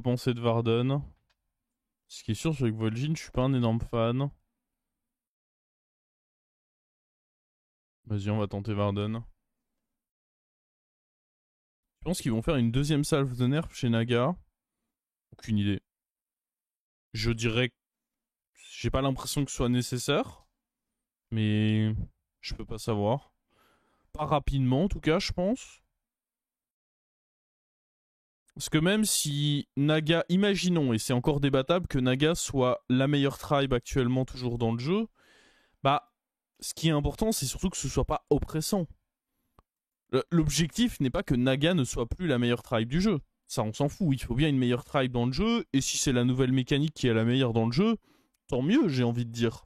pensé de Varden. Ce qui est sûr, c'est que Vol'jin, je suis pas un énorme fan. Vas-y, on va tenter Varden. Je pense qu'ils vont faire une deuxième salve de nerf chez Naga. Aucune idée. Je dirais que j'ai pas l'impression que ce soit nécessaire. Mais je peux pas savoir. Pas rapidement, en tout cas, je pense. Parce que même si Naga, imaginons, et c'est encore débattable, que Naga soit la meilleure tribe actuellement toujours dans le jeu, bah, ce qui est important, c'est surtout que ce soit pas oppressant. L'objectif n'est pas que Naga ne soit plus la meilleure tribe du jeu. Ça, on s'en fout. Il faut bien une meilleure tribe dans le jeu, et si c'est la nouvelle mécanique qui est la meilleure dans le jeu, tant mieux, j'ai envie de dire.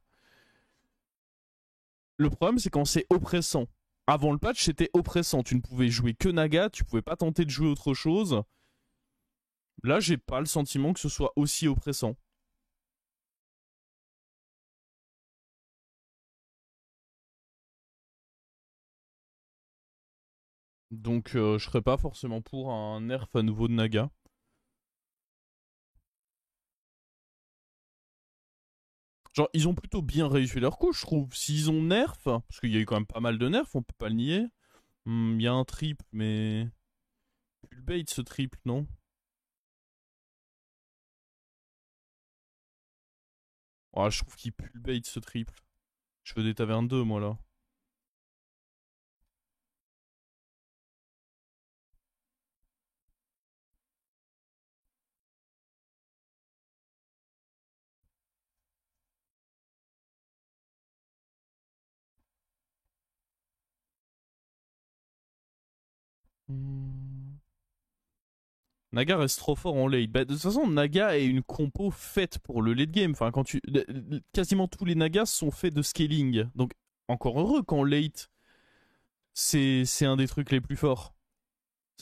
Le problème, c'est quand c'est oppressant. Avant le patch, c'était oppressant. Tu ne pouvais jouer que Naga, tu pouvais pas tenter de jouer autre chose. Là, j'ai pas le sentiment que ce soit aussi oppressant. Donc, je serais pas forcément pour un nerf à nouveau de Naga. Genre, ils ont plutôt bien réussi leur coup, je trouve. S'ils ont nerf, parce qu'il y a eu quand même pas mal de nerfs, on peut pas le nier. Il y a un triple, mais. Tu le bait ce triple, non? Oh, je trouve qu'il pue le bait ce triple. Je veux des tavernes 2, moi là. Hmm. Naga reste trop fort en late. Bah, de toute façon, Naga est une compo faite pour le late game. Enfin, quand tu. Quasiment tous les Nagas sont faits de scaling. Donc, encore heureux qu'en late, c'est un des trucs les plus forts.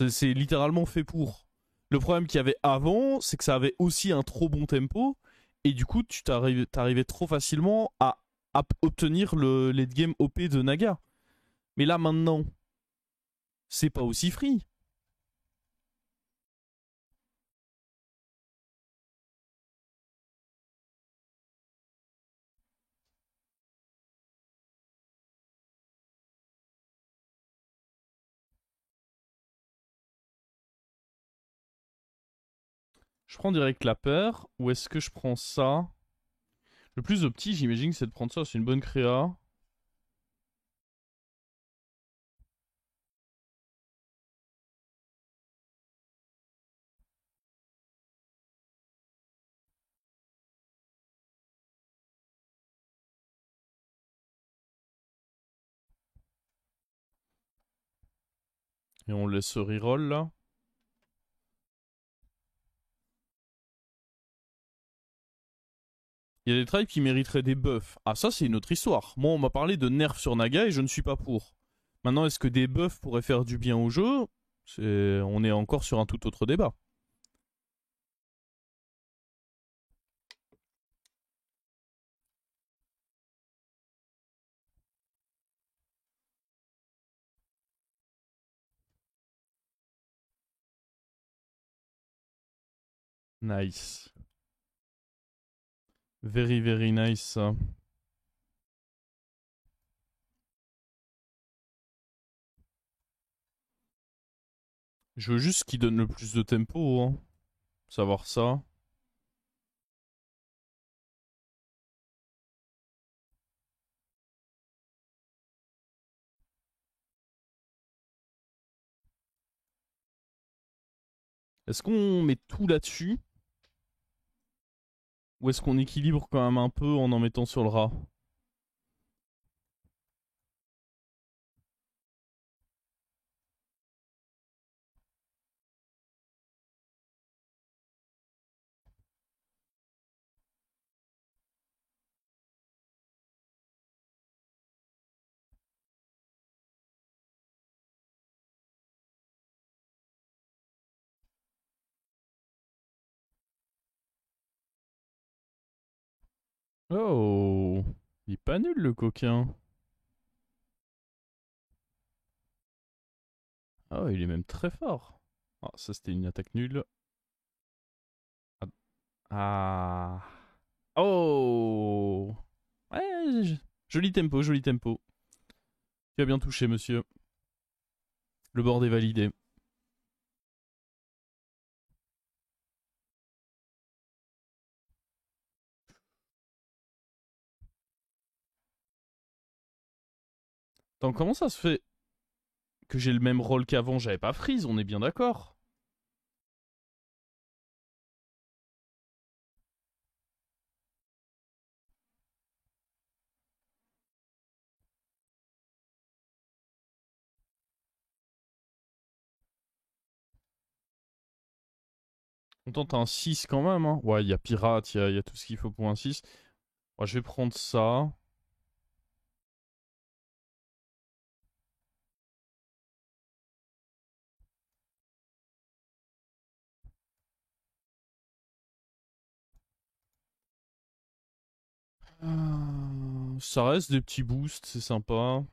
C'est littéralement fait pour. Le problème qu'il y avait avant, c'est que ça avait aussi un trop bon tempo. Et du coup, tu t'arrivais trop facilement à obtenir le late game OP de Naga. Mais là, maintenant, c'est pas aussi free. Je prends direct la peur. Ou est-ce que je prends ça? Le plus opti, j'imagine, c'est de prendre ça. C'est une bonne créa. Et on laisse reroll là. Il y a des tribes qui mériteraient des buffs. Ah, ça, c'est une autre histoire. Moi, on m'a parlé de nerfs sur Naga et je ne suis pas pour. Maintenant, est-ce que des buffs pourraient faire du bien au jeu? On est encore sur un tout autre débat. Nice. Very, very nice. Je veux juste qu'il donne le plus de tempo, hein. Savoir ça. Est-ce qu'on met tout là-dessus? Ou est-ce qu'on équilibre quand même un peu en mettant sur le rat? Oh, il est pas nul le coquin. Oh, il est même très fort. Ah, ça c'était une attaque nulle. Ah. Oh. Ouais, joli tempo, joli tempo. Tu as bien touché, monsieur. Le board est validé. Attends, comment ça se fait que j'ai le même rôle qu'avant? J'avais pas freeze, on est bien d'accord. On tente un 6 quand même, hein. Ouais, il y a pirate, il y a tout ce qu'il faut pour un 6. Ouais, je vais prendre ça. Ça reste des petits boosts, c'est sympa.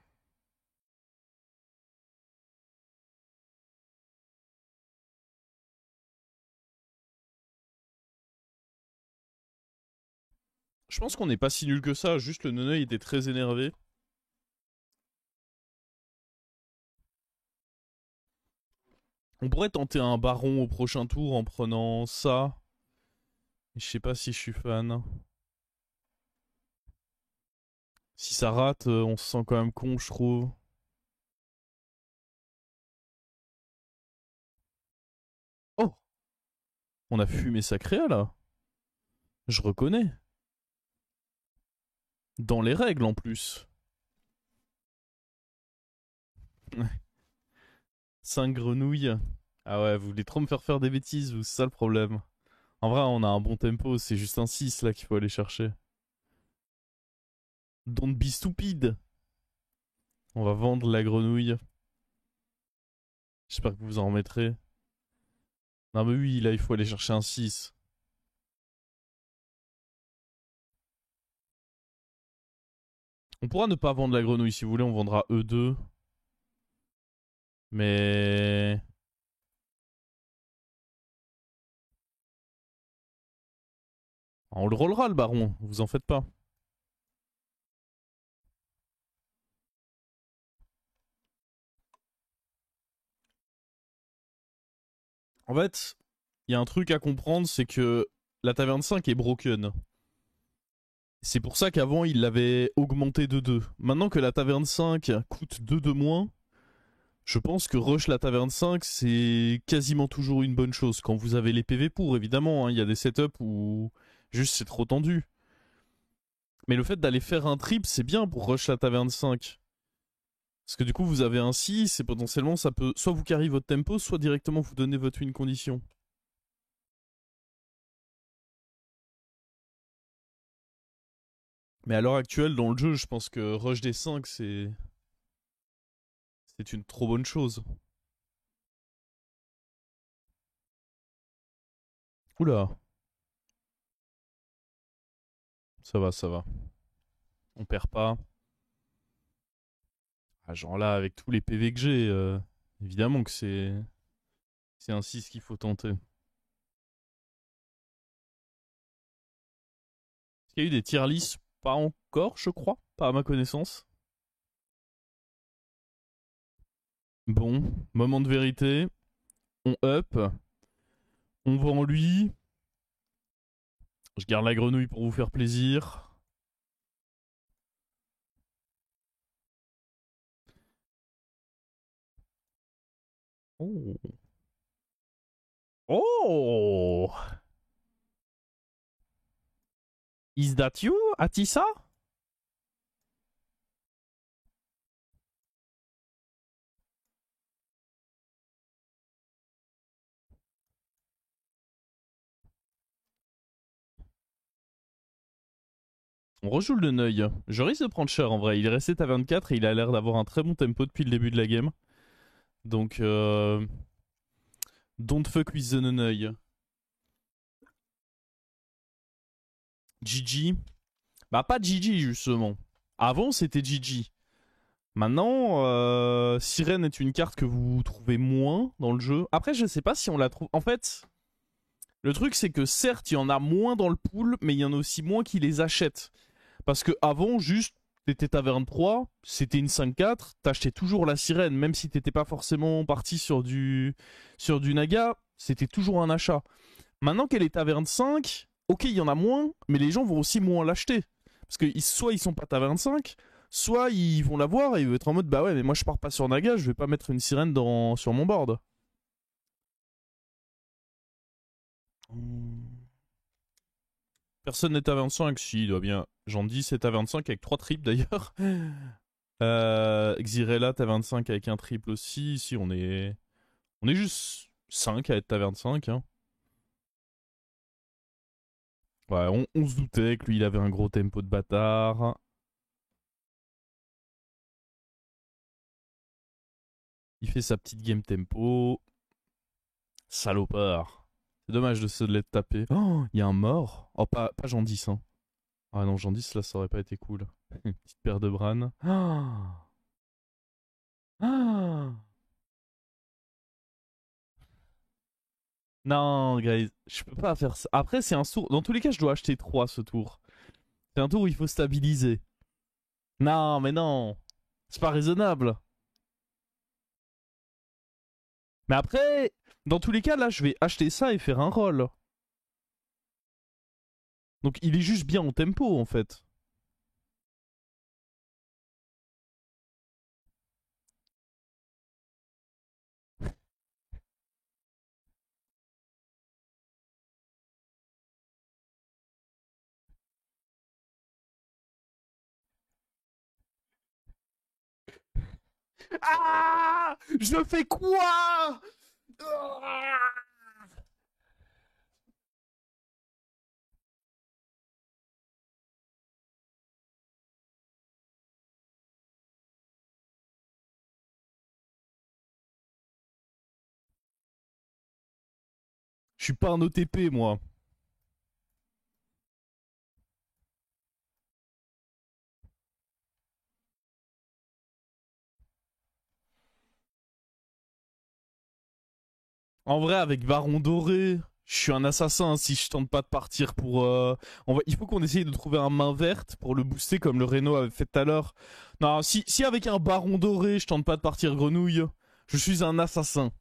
Je pense qu'on n'est pas si nul que ça, juste le Neneuil était très énervé. On pourrait tenter un baron au prochain tour en prenant ça. Je sais pas si je suis fan. Si ça rate, on se sent quand même con, je trouve. Oh, on a fumé sacré là. Je reconnais. Dans les règles en plus. 5 grenouilles. Ah ouais, vous voulez trop me faire des bêtises, vous, c'est ça le problème. En vrai, on a un bon tempo, c'est juste un 6 là qu'il faut aller chercher. Don't be stupide. On va vendre la grenouille. J'espère que vous en remettrez. Non mais oui, là il faut aller chercher un 6. On pourra ne pas vendre la grenouille si vous voulez, on vendra E2. Mais... on le rollera le baron, vous en faites pas. En fait, il y a un truc à comprendre, c'est que la taverne 5 est broken. C'est pour ça qu'avant il l'avait augmenté de 2. Maintenant que la taverne 5 coûte 2 de moins, je pense que rush la taverne 5 c'est quasiment toujours une bonne chose. Quand vous avez les PV pour, évidemment, il y a des setups où juste c'est trop tendu. Mais le fait d'aller faire un trip, c'est bien pour rush la taverne 5. Parce que du coup, vous avez un 6 et potentiellement ça peut soit vous carry votre tempo, soit directement vous donner votre win condition. Mais à l'heure actuelle, dans le jeu, je pense que rush des 5, c'est une trop bonne chose. Oula, ça va, ça va. On perd pas. Ah, genre là, avec tous les PV que j'ai, évidemment que c'est un 6 qu'il faut tenter. Est-ce qu'il y a eu des tier lists? Pas encore, je crois. Pas à ma connaissance. Bon, moment de vérité. On up. On vend lui. Je garde la grenouille pour vous faire plaisir. Oh. Oh! Is that you, Atissa? On rejoue le Neuil. Je risque de prendre cher en vrai. Il est resté à 24 et il a l'air d'avoir un très bon tempo depuis le début de la game. Donc, don't fuck with the Neuil. GG. Bah, pas GG justement. Avant, c'était GG. Maintenant, Sirène est une carte que vous trouvez moins dans le jeu. Après, je sais pas si on la trouve. En fait, Le truc, c'est que certes, il y en a moins dans le pool, mais il y en a aussi moins qui les achètent. Parce que avant, juste, t'étais taverne 3, c'était une 5-4, t'achetais toujours la sirène, même si t'étais pas forcément parti sur du Naga, c'était toujours un achat. Maintenant qu'elle est taverne 5, ok, il y en a moins, mais les gens vont aussi moins l'acheter. Parce que soit ils sont pas taverne 5, soit ils vont l'avoir et ils vont être en mode bah ouais, mais moi je pars pas sur Naga, je vais pas mettre une sirène sur mon board. Personne n'est à 25, si, il doit bien. J'en dis c'est à 25 avec 3 triples d'ailleurs. Xirella, t'as 25 avec un triple aussi. Ici, on est. On est juste 5 à être à 25. Hein. Ouais, on se doutait que lui, il avait un gros tempo de bâtard. Il fait sa petite game tempo. Salopard. C'est dommage de se l'être tapé. Oh, il y a un mort. Oh, pas Jandis, hein. Ah non, Jandis, là, ça aurait pas été cool. Une petite paire de Bran. Ah. Ah. Non, guys, je peux pas faire ça. Après, c'est un tour. Dans tous les cas, je dois acheter 3 ce tour. C'est un tour où il faut stabiliser. Non, mais non. C'est pas raisonnable. Mais après, dans tous les cas, là, je vais acheter ça et faire un roll. Donc, il est juste bien en tempo, en fait. Ah, je fais quoi? Ah. Je suis pas un OTP, moi. En vrai, avec Baron Doré, je suis un assassin si je tente pas de partir pour. Il faut qu'on essaye de trouver un main verte pour le booster comme le Reno avait fait tout à l'heure. Non, si avec un Baron Doré, je tente pas de partir grenouille, je suis un assassin.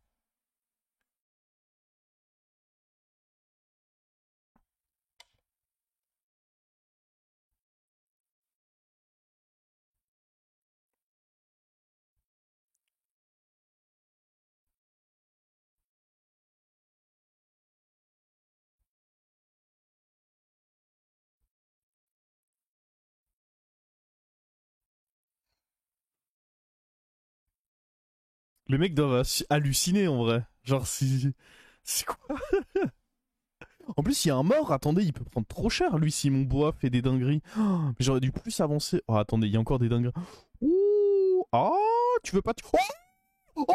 Les mecs doivent halluciner en vrai. Genre, si. C'est quoi? En plus, il y a un mort. Attendez, il peut prendre trop cher, lui, si mon bois fait des dingueries. Oh, mais j'aurais dû plus avancer. Oh, attendez, il y a encore des dingueries. Ouh. Ah, tu veux pas. Oh, oh,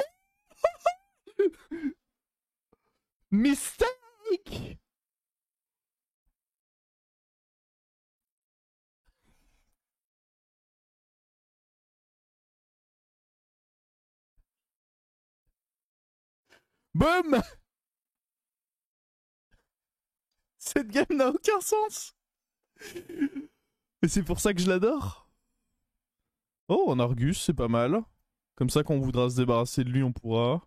mistake! Boum! Cette game n'a aucun sens. Mais c'est pour ça que je l'adore. Oh, un Argus, c'est pas mal. Comme ça, quand on voudra se débarrasser de lui, on pourra.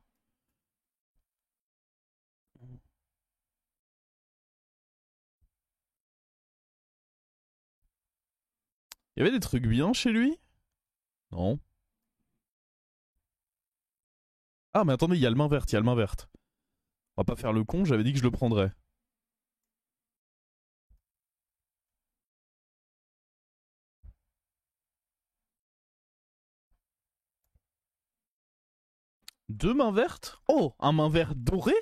Il y avait des trucs bien chez lui? Non. Ah, mais attendez, il y a le main verte, il y a le main verte. On va pas faire le con, j'avais dit que je le prendrais. Deux mains vertes? Oh, un main vert doré?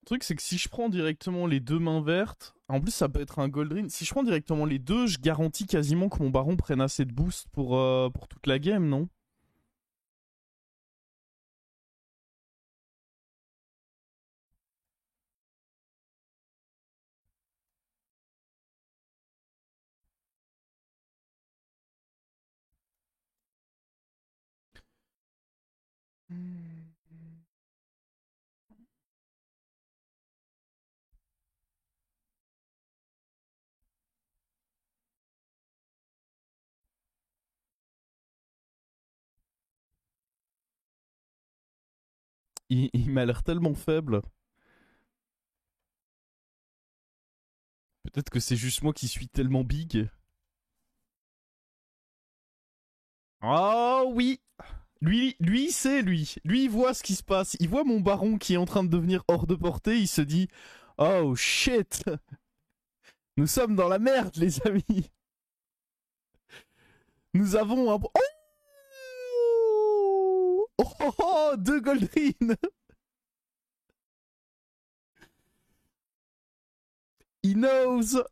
Le truc, c'est que si je prends directement les deux mains vertes, en plus ça peut être un Goldrin. Si je prends directement les deux, je garantis quasiment que mon baron prenne assez de boost pour toute la game, non? Il m'a l'air tellement faible. Peut-être que c'est juste moi qui suis tellement big. Oh oui. Lui, il sait, lui. Lui, il voit ce qui se passe. Il voit mon baron qui est en train de devenir hors de portée. Il se dit, oh shit. Nous sommes dans la merde, les amis. Nous avons un... Oh, deux Goldrin. He knows.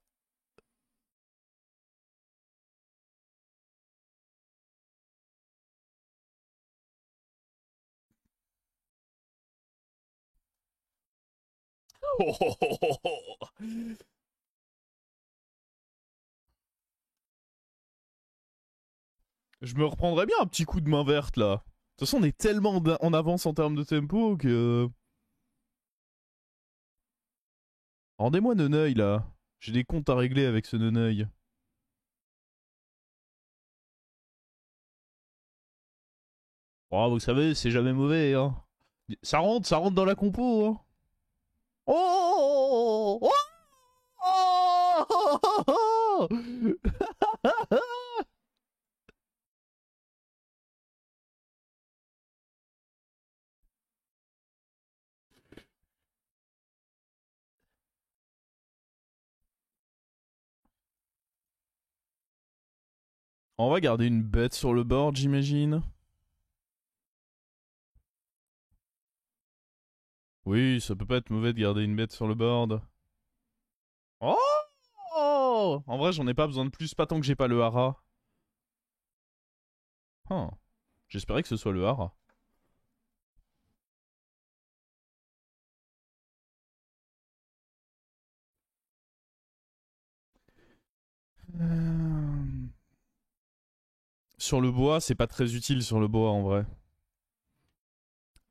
Je me reprendrais bien un petit coup de main verte là. De toute façon, on est tellement en avance en termes de tempo que. Rendez-moi Neneuil là. J'ai des comptes à régler avec ce Neneuil. Oh, vous savez, c'est jamais mauvais, hein. Ça rentre dans la compo, hein. Oh, oh, oh, On va garder une bête sur le board, j'imagine. Oui, ça peut pas être mauvais de garder une bête sur le board. Oh, en vrai, j'en ai pas besoin de plus, pas tant que j'ai pas le hara. Huh. J'espérais que ce soit le hara. Euh, Sur le bois, c'est pas très utile sur le bois en vrai.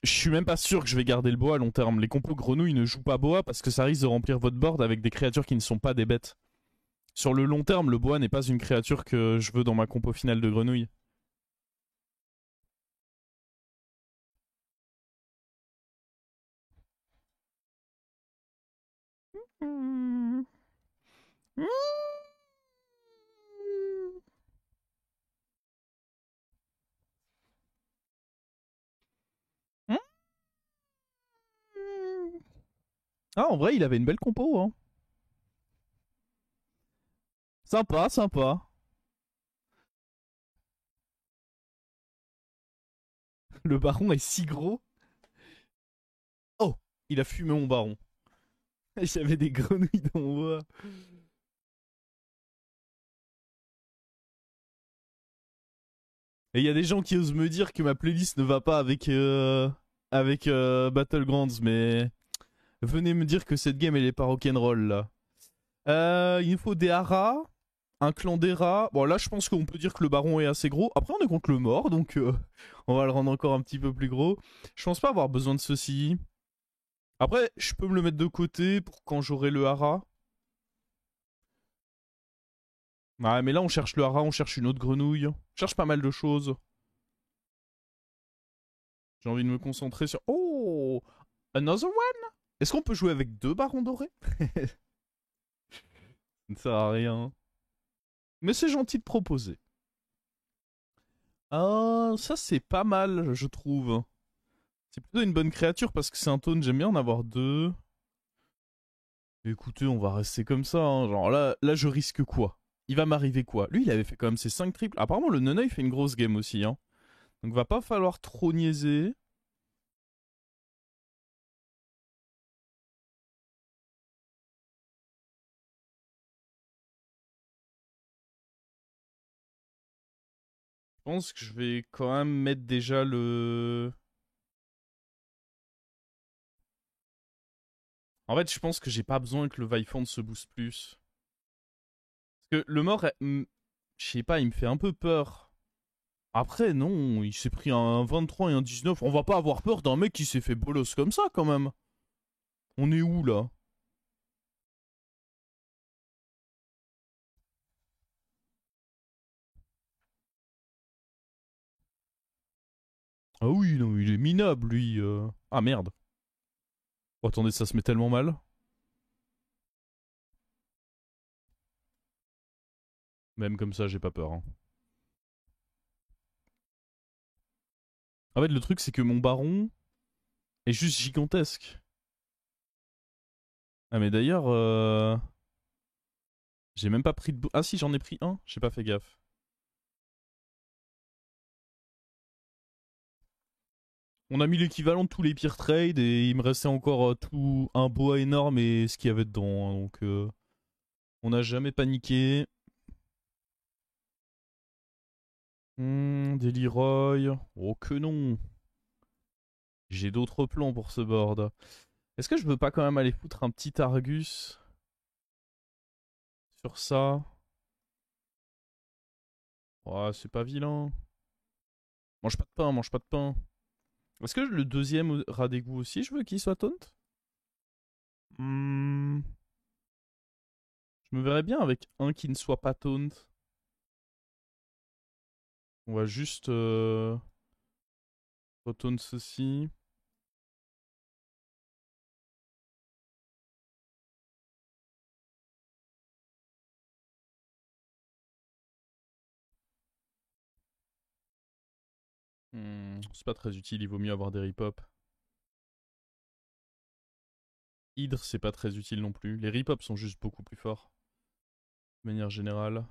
Je suis même pas sûr que je vais garder le bois à long terme. Les compos grenouilles ne jouent pas bois parce que ça risque de remplir votre board avec des créatures qui ne sont pas des bêtes. Sur le long terme, le bois n'est pas une créature que je veux dans ma compo finale de grenouille. Ah, en vrai, il avait une belle compo, hein. Sympa, sympa. Le baron est si gros. Oh, il a fumé mon baron. J'avais des grenouilles dans mon bois. Et il y a des gens qui osent me dire que ma playlist ne va pas avec Battlegrounds, mais venez me dire que cette game elle est pas rock'n'roll là. Il nous faut des haras, un clan des rats. Bon là je pense qu'on peut dire que le baron est assez gros. Après on est contre le mort donc on va le rendre encore un petit peu plus gros. Je pense pas avoir besoin de ceci. Après je peux me le mettre de côté pour quand j'aurai le hara. Ouais mais là on cherche le hara, on cherche une autre grenouille. On cherche pas mal de choses. J'ai envie de me concentrer sur... Oh, another one. Est-ce qu'on peut jouer avec deux barons dorés? Ça ne sert à rien. Mais c'est gentil de proposer. Ah, ça c'est pas mal, je trouve. C'est plutôt une bonne créature parce que c'est un taunt, j'aime bien en avoir deux. Écoutez, on va rester comme ça, hein. Genre là je risque quoi? Il va m'arriver quoi? Lui, il avait fait quand même ses 5 triples. Apparemment, le Nona, il fait une grosse game aussi, hein. Donc va pas falloir trop niaiser. Je pense que je vais quand même mettre déjà le... En fait, je pense que j'ai pas besoin que le Vifond se booste plus. Parce que le mort, je sais pas, il me fait un peu peur. Après, non, il s'est pris un 23 et un 19. On va pas avoir peur d'un mec qui s'est fait bolos comme ça, quand même. On est où, là? Ah oui, non, il est minable, lui. Ah, merde. Oh, attendez, ça se met tellement mal. Même comme ça, j'ai pas peur. Hein. En fait, le truc, c'est que mon baron est juste gigantesque. Ah, mais d'ailleurs, j'ai même pas pris de... Ah si, j'en ai pris un. J'ai pas fait gaffe. On a mis l'équivalent de tous les pires trades et il me restait encore tout un boa énorme et ce qu'il y avait dedans. Hein, donc, on n'a jamais paniqué. Des Leroy. Oh que non. J'ai d'autres plans pour ce board. Est-ce que je veux pas quand même aller foutre un petit Argus sur ça? Ouais, c'est pas vilain. Mange pas de pain, mange pas de pain. Est-ce que le deuxième rat d'égout aussi, je veux qu'il soit taunt? Hmm, Je me verrais bien avec un qui ne soit pas taunt. On va juste retaunt ceci. C'est pas très utile, il vaut mieux avoir des rip-hop. Hydre, c'est pas très utile non plus. Les rip-hop sont juste beaucoup plus forts. De manière générale.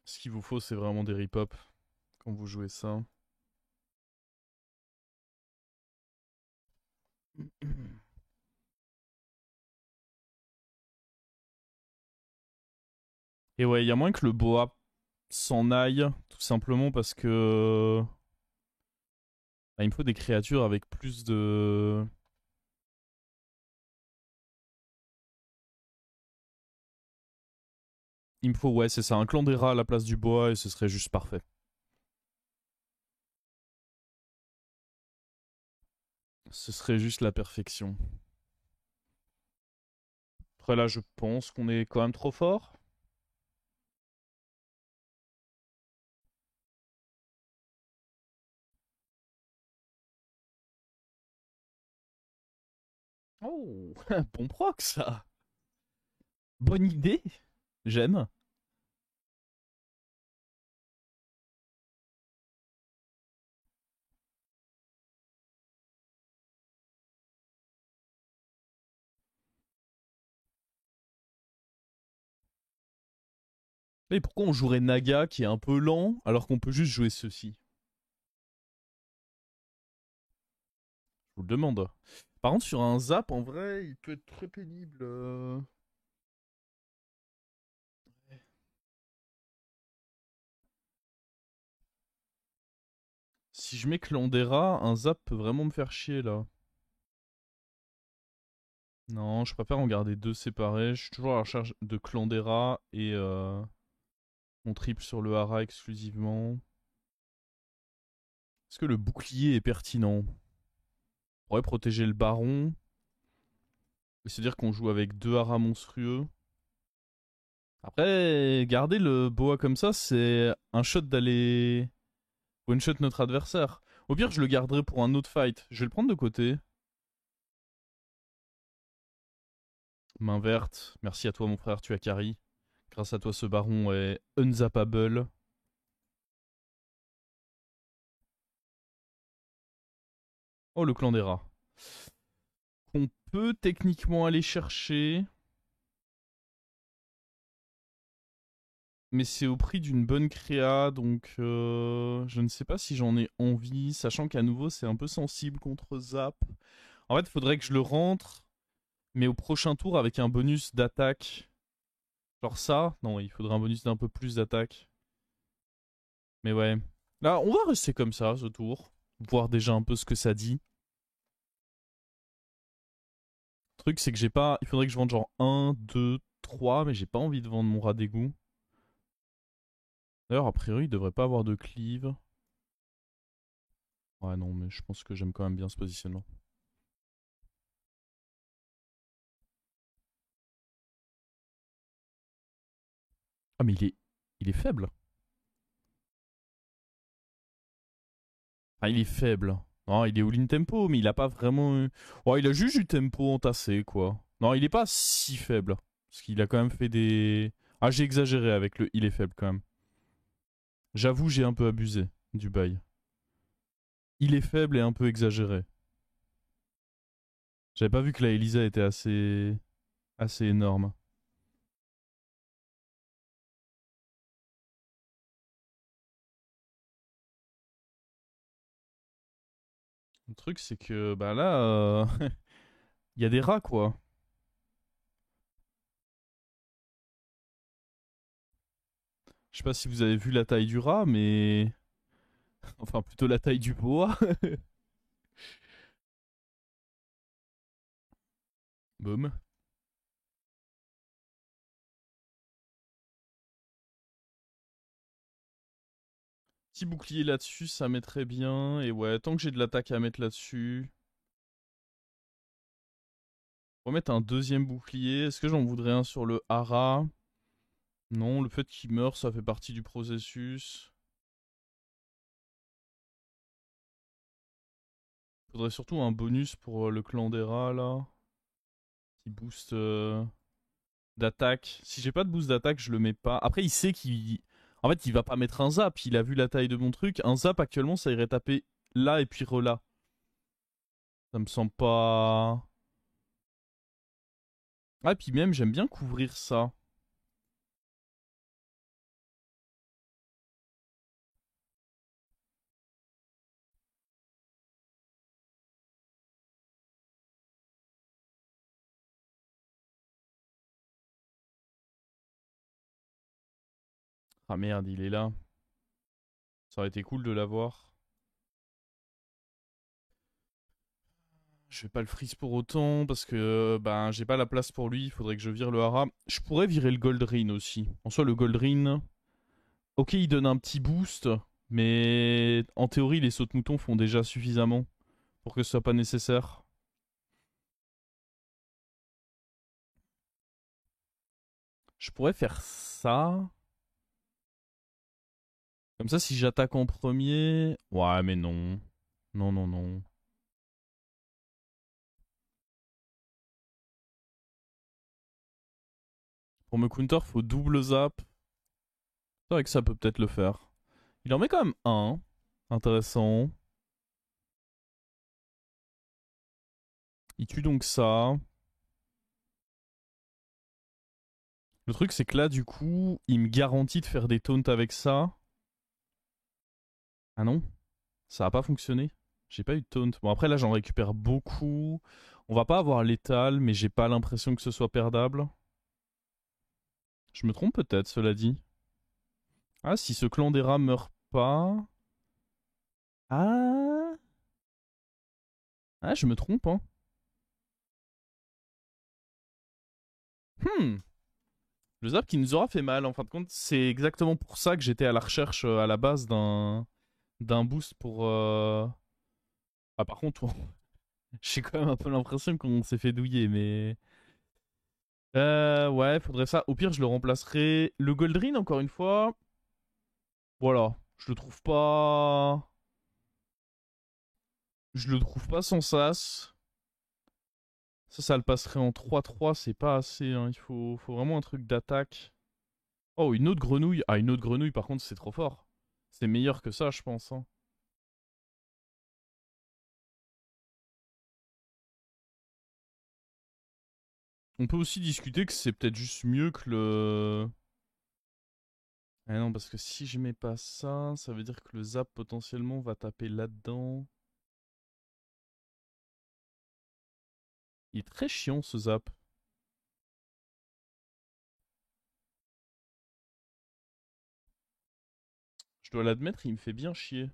Ce qu'il vous faut, c'est vraiment des rip-hop quand vous jouez ça. Et ouais, il y a moins que le boa s'en aille, tout simplement parce que il me faut des créatures avec plus de... Il me faut, ouais, c'est ça, un clan des rats à la place du boa et ce serait juste parfait. Ce serait juste la perfection. Après là, je pense qu'on est quand même trop fort. Oh, bon proc ça. Bonne idée. J'aime. Mais pourquoi on jouerait Naga qui est un peu lent alors qu'on peut juste jouer ceci? Je vous le demande. Par contre, sur un zap, en vrai, il peut être très pénible. Si je mets Clandera, un zap peut vraiment me faire chier là. Non, je préfère en garder deux séparés. Je suis toujours à la recherche de Clandera et mon triple sur le Hara exclusivement. Est-ce que le bouclier est pertinent? On pourrait protéger le baron. Et se dire qu'on joue avec deux Haras monstrueux. Après, garder le boa comme ça, c'est un shot d'aller one-shot notre adversaire. Au pire, je le garderai pour un autre fight. Je vais le prendre de côté. Main verte. Merci à toi, mon frère, tu as carry. Grâce à toi, ce baron est unzappable. Oh, le clan des rats. Qu'on peut techniquement aller chercher. Mais c'est au prix d'une bonne créa, donc je ne sais pas si j'en ai envie, sachant qu'à nouveau c'est un peu sensible contre Zap. En fait, il faudrait que je le rentre, mais au prochain tour avec un bonus d'attaque. Genre ça, non, il faudrait un bonus d'un peu plus d'attaque. Mais ouais. Là, on va rester comme ça ce tour, voir déjà un peu ce que ça dit. Le truc, c'est que j'ai pas. Il faudrait que je vende genre un, 2, 3, mais j'ai pas envie de vendre mon rat d'égout. D'ailleurs, a priori, il devrait pas avoir de cleave. Ouais, non, mais je pense que j'aime quand même bien ce positionnement. Ah, mais il est faible. Ah, il est faible. Non, il est all-in tempo, mais il a pas vraiment. Ouais, il a juste du tempo entassé, quoi. Non, il est pas si faible. Parce qu'il a quand même fait des. Ah, j'ai exagéré avec le il est faible quand même. J'avoue, j'ai un peu abusé du bail. Il est faible et un peu exagéré. J'avais pas vu que la Elisa était assez énorme. Le truc, c'est que bah là, il y a des rats quoi. Je sais pas si vous avez vu la taille du rat, mais enfin plutôt la taille du boa. Boum. Petit bouclier là-dessus, ça mettrait bien. Et ouais, tant que j'ai de l'attaque à mettre là-dessus. On va mettre un deuxième bouclier. Est-ce que j'en voudrais un sur le hara? Non, le fait qu'il meure, ça fait partie du processus. Faudrait surtout un bonus pour le clan des rats là. Petit boost d'attaque. Si j'ai pas de boost d'attaque, je le mets pas. Après, il sait qu'il. En fait, il va pas mettre un zap. Il a vu la taille de mon truc. Un zap, actuellement, ça irait taper là et puis là. Ça me semble pas. Ah, puis même, j'aime bien couvrir ça. Ah merde, il est là. Ça aurait été cool de l'avoir. Je vais pas le freeze pour autant parce que ben j'ai pas la place pour lui. Il faudrait que je vire le hara. Je pourrais virer le Goldrin aussi. En soi, le Goldrin, ok, il donne un petit boost, mais en théorie, les sauts de mouton font déjà suffisamment pour que ce soit pas nécessaire. Je pourrais faire ça. Comme ça, si j'attaque en premier. Ouais, mais non. Non, non, non. Pour me counter, faut double zap. C'est vrai que ça peut peut-être le faire. Il en met quand même un. Intéressant. Il tue donc ça. Le truc, c'est que là, du coup, il me garantit de faire des taunts avec ça. Ah non, ça a pas fonctionné. J'ai pas eu de taunt. Bon, après, là, j'en récupère beaucoup. On va pas avoir létal, mais j'ai pas l'impression que ce soit perdable. Je me trompe peut-être, cela dit. Ah, si ce clan des rats meurt pas. Ah. Ah, je me trompe, hein. Hmm. Le zap qui nous aura fait mal, en fin de compte. C'est exactement pour ça que j'étais à la recherche à la base d'un boost pour. Ah, par contre, j'ai quand même un peu l'impression qu'on s'est fait douiller, mais. Ouais, faudrait ça. Au pire, je le remplacerai. Le Goldrin, encore une fois. Voilà. Je le trouve pas. Je le trouve pas sans sas. Ça le passerait en 3-3, c'est pas assez, hein. Il faut vraiment un truc d'attaque. Oh, une autre grenouille. Ah, une autre grenouille, par contre, c'est trop fort. C'est meilleur que ça, je pense, hein. On peut aussi discuter que c'est peut-être juste mieux que le. Ah non, parce que si je mets pas ça, ça veut dire que le zap potentiellement va taper là-dedans. Il est très chiant ce zap. Je dois l'admettre, il me fait bien chier.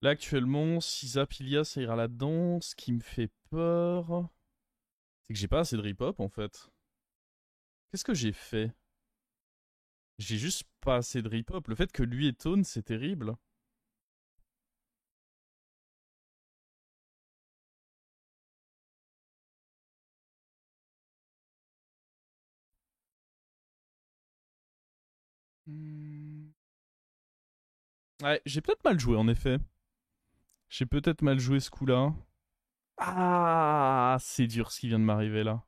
Là, actuellement, si Zapilia, ça ira là-dedans. Ce qui me fait peur, c'est que j'ai pas assez de rip-hop, en fait. Qu'est-ce que j'ai fait? J'ai juste pas assez de rip-hop. Le fait que lui est tone, c'est terrible. Hmm. Ouais, j'ai peut-être mal joué, en effet. J'ai peut-être mal joué ce coup-là. Ah, c'est dur ce qui vient de m'arriver là.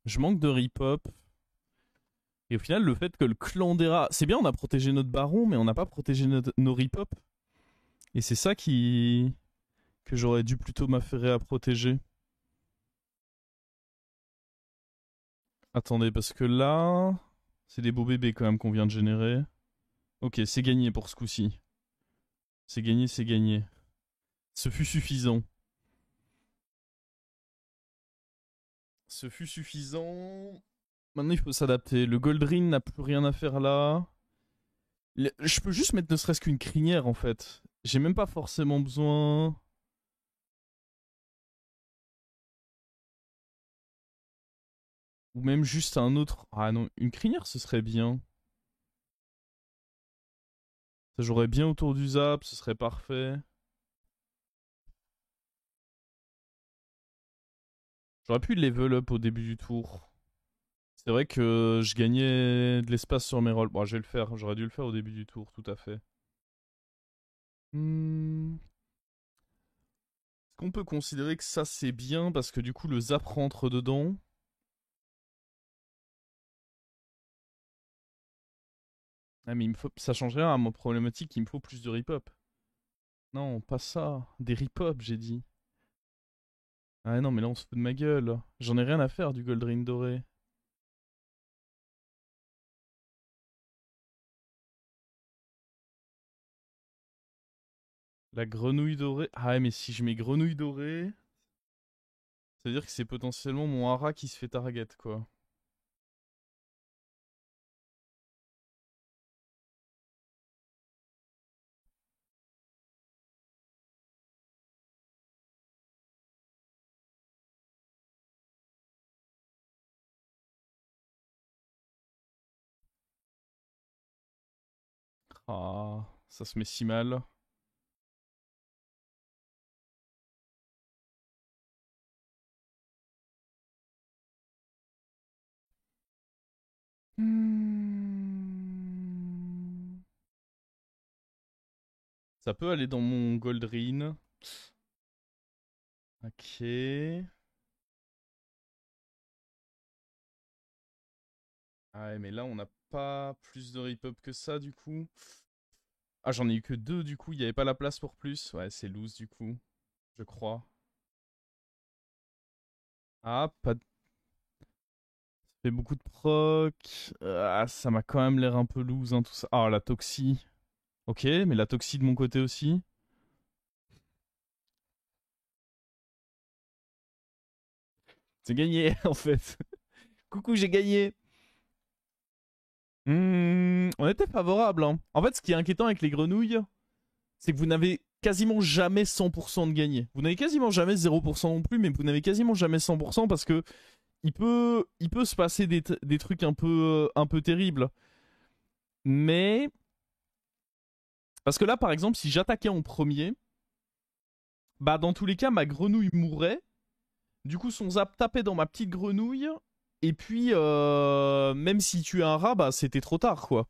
Je manque de rip-hop. Et au final, le fait que le clan d'Era... C'est bien, on a protégé notre baron, mais on n'a pas protégé nos rip-hop. Et c'est ça qui... que j'aurais dû plutôt m'affairer à protéger. Attendez, parce que là... C'est des beaux bébés quand même qu'on vient de générer. Ok, c'est gagné pour ce coup-ci. C'est gagné, c'est gagné. Ce fut suffisant. Ce fut suffisant. Maintenant, il faut s'adapter. Le Goldring n'a plus rien à faire là. Je peux juste mettre ne serait-ce qu'une crinière en fait. J'ai même pas forcément besoin. Ou même juste un autre. Ah non, une crinière ce serait bien. Ça jouerait bien autour du zap, ce serait parfait. J'aurais pu level up au début du tour. C'est vrai que je gagnais de l'espace sur mes rolls. Bon, je vais le faire. J'aurais dû le faire au début du tour, tout à fait. Est-ce qu'on peut considérer que ça c'est bien parce que du coup le zap rentre dedans? Ah mais il me faut... ça change rien à ma problématique, il me faut plus de rip-hop. Non, pas ça. Des rip-hop, j'ai dit. Ah non, mais là on se fout de ma gueule. J'en ai rien à faire du Goldring doré. La grenouille dorée. Ah ouais, mais si je mets grenouille dorée, ça veut dire que c'est potentiellement mon hara qui se fait target, quoi. Ah, ça se met si mal. Hmm. Ça peut aller dans mon Goldring. Ok. Ah ouais, mais là on n'a pas plus de rip-up que ça, du coup. Ah, j'en ai eu que deux, du coup. Il n'y avait pas la place pour plus. Ouais, c'est loose, du coup. Je crois. Ah, pas de... Ça fait beaucoup de proc. Ah, ça m'a quand même l'air un peu loose, hein, tout ça. Ah, la toxie. Ok, mais la toxie de mon côté aussi. C'est gagné, en fait. Coucou, j'ai gagné. On était favorable, hein. En fait, ce qui est inquiétant avec les grenouilles, c'est que vous n'avez quasiment jamais 100% de gagné. Vous n'avez quasiment jamais 0% non plus, mais vous n'avez quasiment jamais 100% parce que il peut se passer des trucs un peu terribles. Mais parce que là, par exemple, si j'attaquais en premier, bah dans tous les cas, ma grenouille mourrait. Du coup, son zap tapait dans ma petite grenouille. Et puis, même si tu es un rat, bah c'était trop tard, quoi.